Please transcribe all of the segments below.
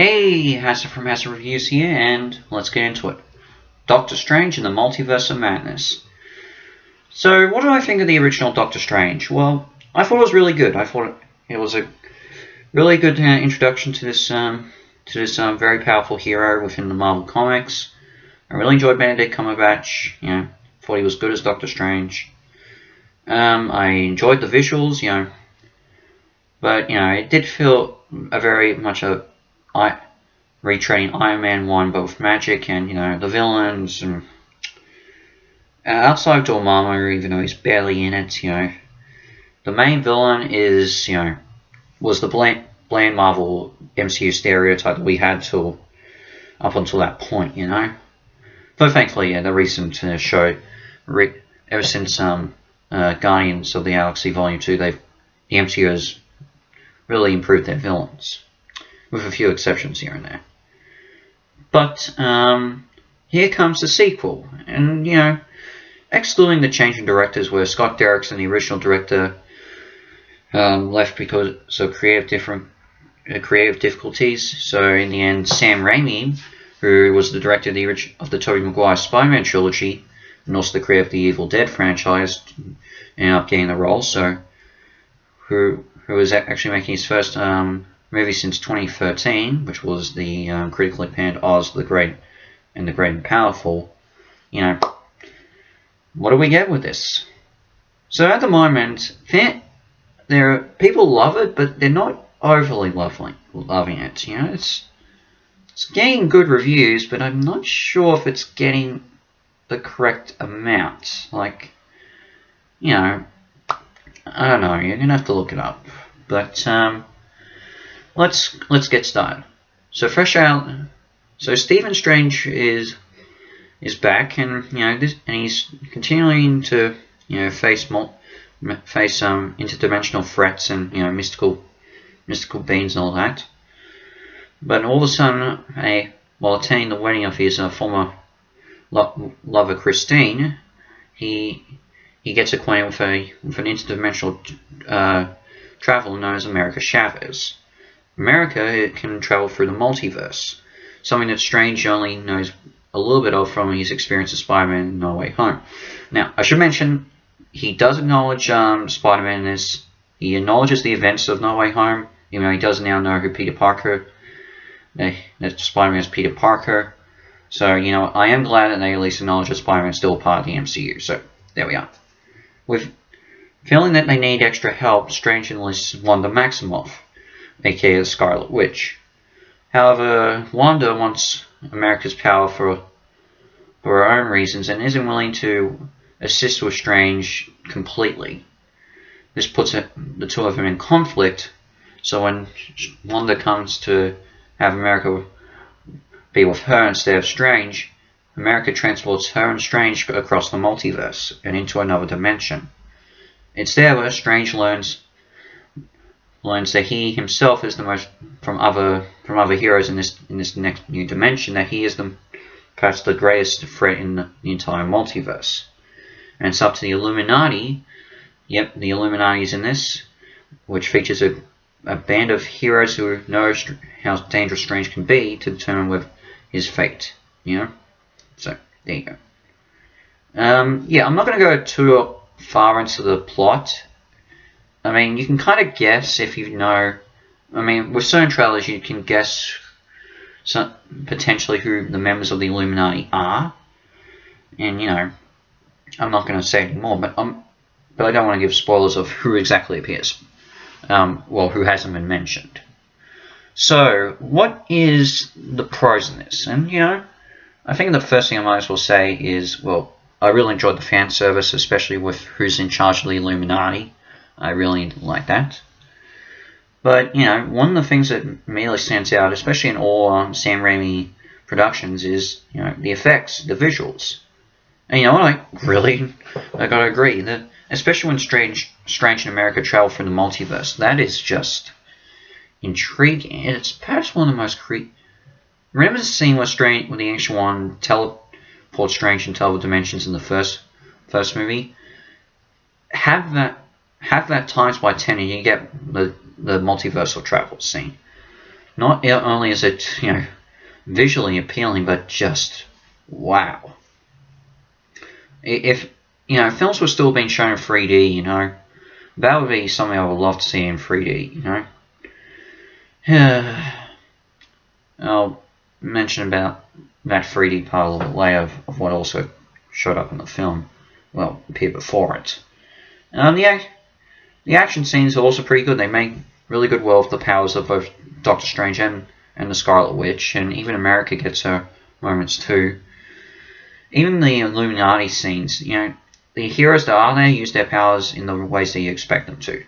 Hey, Hassa from Hassa Reviews here, and let's get into it. Doctor Strange and the Multiverse of Madness. So, what do I think of the original Doctor Strange? Well, I thought it was really good. I thought it was a really good introduction to this very powerful hero within the Marvel Comics. I really enjoyed Benedict Cumberbatch. Thought he was good as Doctor Strange. I enjoyed the visuals. But it did feel a very much a retreading Iron Man 1, but with magic and, the villains. And outside of Dormammu, even though he's barely in it, the main villain is, was the bland Marvel MCU stereotype that we had up until that point, But thankfully, the recent show, ever since Guardians of the Galaxy Volume 2, the MCU has really improved their villains, with a few exceptions here and there. But here comes the sequel, and excluding the change in directors, where Scott Derrickson, the original director, left because of creative difficulties. So in the end, Sam Raimi, who was the director of the Tobey Maguire Spider-Man trilogy, and also the creator of the Evil Dead franchise, ended up getting the role. So who was actually making his first movie since 2013, which was the critically panned Oz the Great and Powerful. What do we get with this? So at the moment, people love it, but they're not overly loving it. It's getting good reviews, but I'm not sure if it's getting the correct amount. I don't know. You're gonna have to look it up. But let's get started. So So Stephen Strange is back, and and he's continuing to face interdimensional threats and mystical beings and all that. But all of a sudden, while attending the wedding of his former lover Christine, he gets acquainted with an interdimensional traveler known as America Chavez. America can travel through the multiverse, something that Strange only knows a little bit of from his experience as Spider-Man No Way Home. Now, I should mention, he does acknowledge Spider-Man in this. He acknowledges the events of No Way Home, even though he does now know who Peter Parker, that Spider-Man is Peter Parker. So, I am glad that they at least acknowledge that Spider-Man is still part of the MCU. So, there we are. With feeling that they need extra help, Strange enlists Wanda Maximoff, aka the Scarlet Witch. However, Wanda wants America's power for her own reasons and isn't willing to assist with Strange completely. This puts the two of them in conflict, so when Wanda comes to have America be with her instead of Strange, America transports her and Strange across the multiverse and into another dimension. Instead, Strange learns that he himself is the most from other heroes in this next new dimension, that he is perhaps the greatest threat in the entire multiverse. And it's up to the Illuminati. Yep, the Illuminati is in this, which features a band of heroes who know how dangerous Strange can be, to determine with his fate. So there you go. I'm not going to go too far into the plot. You can kind of guess if you know. With certain trailers, you can guess potentially who the members of the Illuminati are. And, I'm not going to say anymore, but I don't want to give spoilers of who exactly appears. Who hasn't been mentioned. So, what is the pros in this? And, I think the first thing I might as well say is, I really enjoyed the fan service, especially with who's in charge of the Illuminati. I really like that. But, one of the things that immediately stands out, especially in all Sam Raimi productions, is, the effects, the visuals. And I gotta agree that, especially when Strange and America travel through the multiverse, that is just intriguing. It's perhaps one of the most Remember the scene where the Ancient One teleports Strange into other dimensions in the first movie? Have that times by 10 and you get the multiversal travel scene. Not only is it, visually appealing, but just wow. If films were still being shown in 3D, that would be something I would love to see in 3D. I'll mention about that 3D part a little bit later of what also showed up in the film. Well, appeared before it. The action scenes are also pretty good. They make really good well of the powers of both Doctor Strange and the Scarlet Witch, and even America gets her moments too. Even the Illuminati scenes, the heroes that are there use their powers in the ways that you expect them to.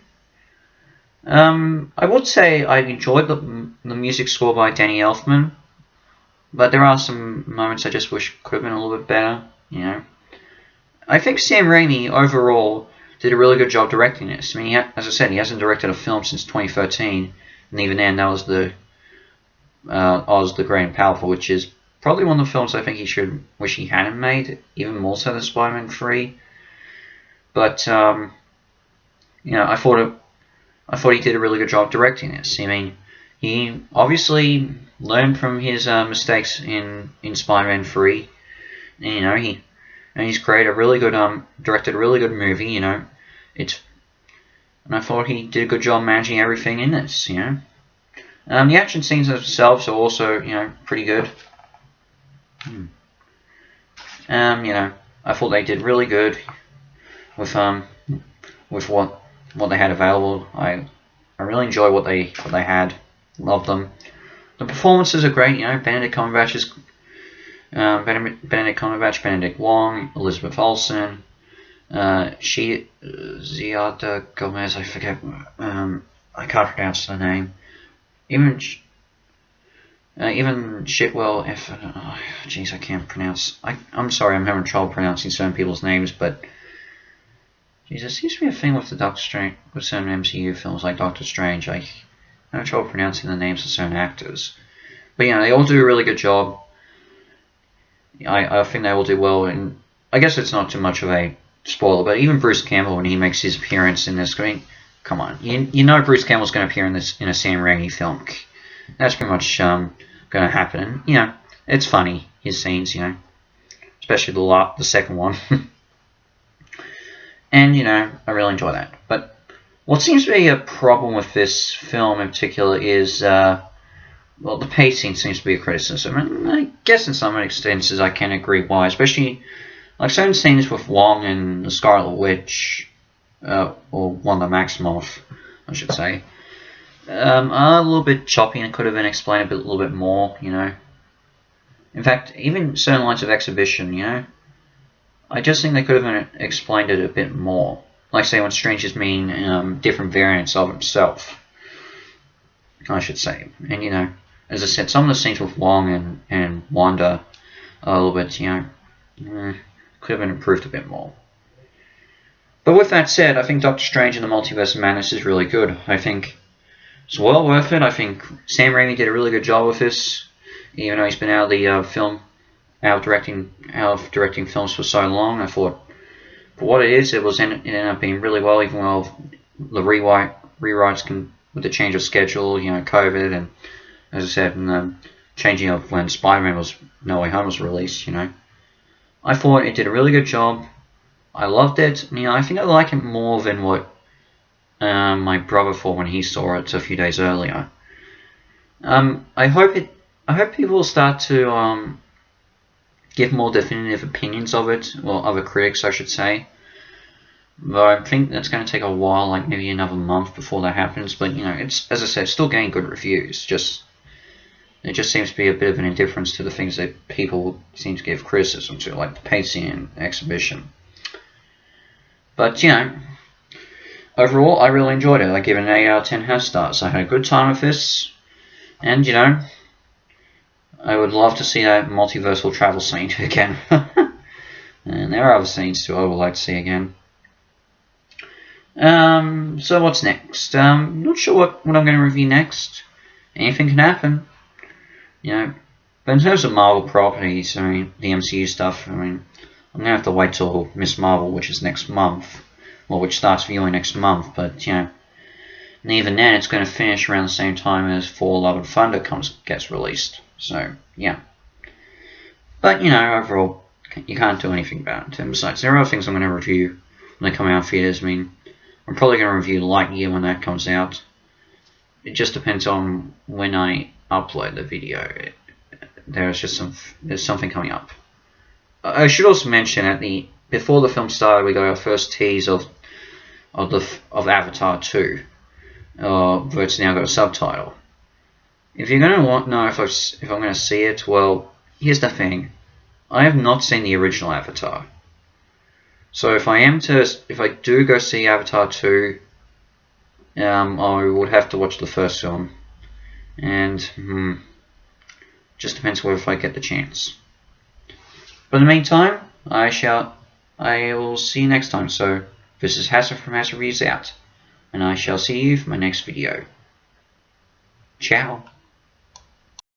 I would say I enjoyed the music score by Danny Elfman, but there are some moments I just wish could have been a little bit better. I think Sam Raimi overall did a really good job directing this. I mean, as I said, he hasn't directed a film since 2013, and even then, that was the Oz the Great and Powerful, which is probably one of the films I think he wish he hadn't made, even more so than Spider-Man 3. But I thought he did a really good job directing this. I mean, he obviously learned from his mistakes in Spider-Man 3. And he's created a really good directed a really good movie. And I thought he did a good job managing everything in this. The action scenes themselves are also pretty good. I thought they did really good with what they had available. I really enjoy what they had. Love them. The performances are great. Benedict Cumberbatch, Benedict Wong, Elizabeth Olsen, Ziada Gomez. I forget. I can't pronounce the name. Even Shitwell F. Jeez, I can't pronounce. I'm sorry, I'm having trouble pronouncing certain people's names, but jeez, there seems to be a thing with with certain MCU films like Doctor Strange. I have trouble pronouncing the names of certain actors, but they all do a really good job. I think they all do well, and I guess it's not too much of a spoiler, but even Bruce Campbell, when he makes his appearance in this, come on, Bruce Campbell's going to appear in a Sam Raimi film. That's pretty much going to happen. And, it's funny, his scenes, especially the second one. And, I really enjoy that. But what seems to be a problem with this film in particular is, the pacing seems to be a criticism. And I guess in some instances I can agree why, especially like certain scenes with Wong and the Scarlet Witch, or Wanda Maximoff, I should say, are a little bit choppy and could have been explained a little bit more, In fact, even certain lines of exhibition, I just think they could have explained it a bit more. Like, say, when Strange is meaning different variants of himself, I should say. And, as I said, some of the scenes with Wong and Wanda are a little bit, could have been improved a bit more. But with that said, I think Doctor Strange and the Multiverse of Madness is really good. I think it's well worth it. I think Sam Raimi did a really good job with this, even though he's been out of the out of directing films for so long. I thought, for what it is, it ended up being really well, even though the rewrites with the change of schedule, COVID, and as I said, and the changing of when Spider-Man No Way Home was released. I thought it did a really good job. I loved it. I think I like it more than what my brother thought when he saw it a few days earlier. I hope people will start to give more definitive opinions of it, well, other critics, I should say. But I think that's going to take a while, like maybe another month before that happens. But it's, as I said, still getting good reviews. It just seems to be a bit of an indifference to the things that people seem to give criticism to, like the pacing and exhibition. But overall, I really enjoyed it. I give it an 8 out of 10 half stars. I had a good time with this, and I would love to see that multiversal travel scene again. And there are other scenes too I would like to see again. So what's next? Not sure what I'm going to review next. Anything can happen. But in terms of Marvel properties, the MCU stuff, I'm going to have to wait till Miss Marvel, which is next month. Well, which starts viewing next month, but, And even then, it's going to finish around the same time as Thor: Love and Thunder gets released. So, yeah. But, you know, overall, you can't do anything about it. Besides, there are other things I'm going to review when they come out in theaters. I mean, I'm probably going to review Lightyear when that comes out. It just depends on when I upload the video. There's something coming up. I should also mention before the film started, we got our first tease of Avatar 2. But it's now got a subtitle. If you're going to want to know if I'm going to see it, well, here's the thing. I have not seen the original Avatar. So if I do go see Avatar 2, I would have to watch the first film. And, just depends whether if I get the chance. But in the meantime, I will see you next time. So, this is Hassan from Hassan Reviews out. And I shall see you for my next video. Ciao.